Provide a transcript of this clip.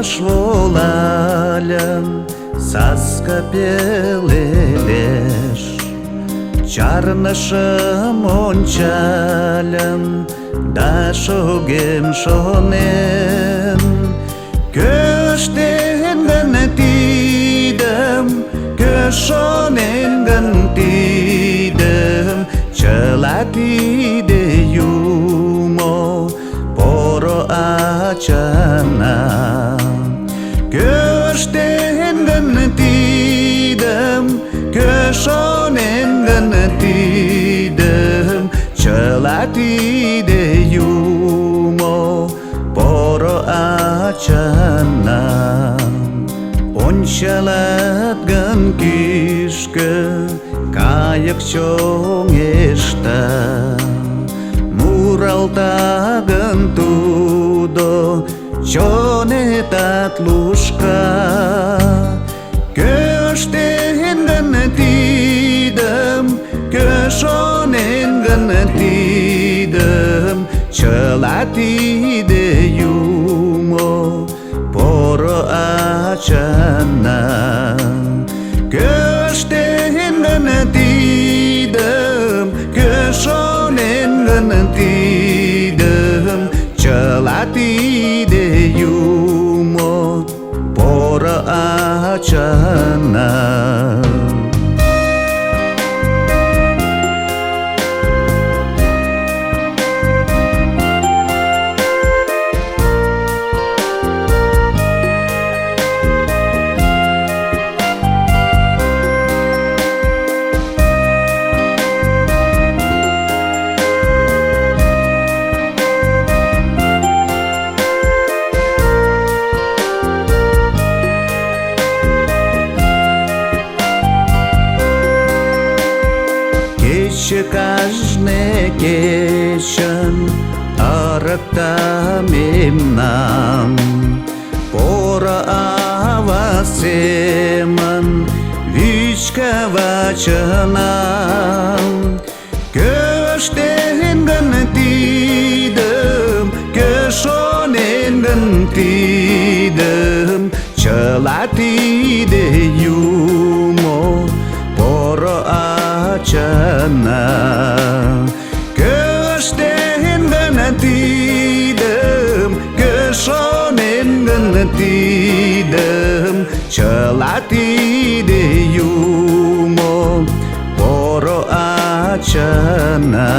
шволалям, саска пелелеш, чарнышым ончалям, да шогем шонем. Көштен гын тидым, көш шонен гын тидым, чыла тиде юмо поро ачана. Көштен гын тидым, көш шонен гын тидым, чыла тиде юмо поро ачана. Ончалат гын кишке кайык чоңешта, муралта гын тудо чонетат лушка. Көштен гын тидым, көш шонен гын тидым, чыла тиде юмо поро ачана. Көштен гын тидым, көш шонен гын тидым, чыла тиде юмо поро ачана. Каждый кечен арыкта мемнам, поро ава семын вичка вачынам. Көштен гын тидым, көш шонен гын тидым, чыла тиде юмо поро ачана. Көштен гын тидым, көш шонен гын тидым, чыла тиде юмо поро ачана.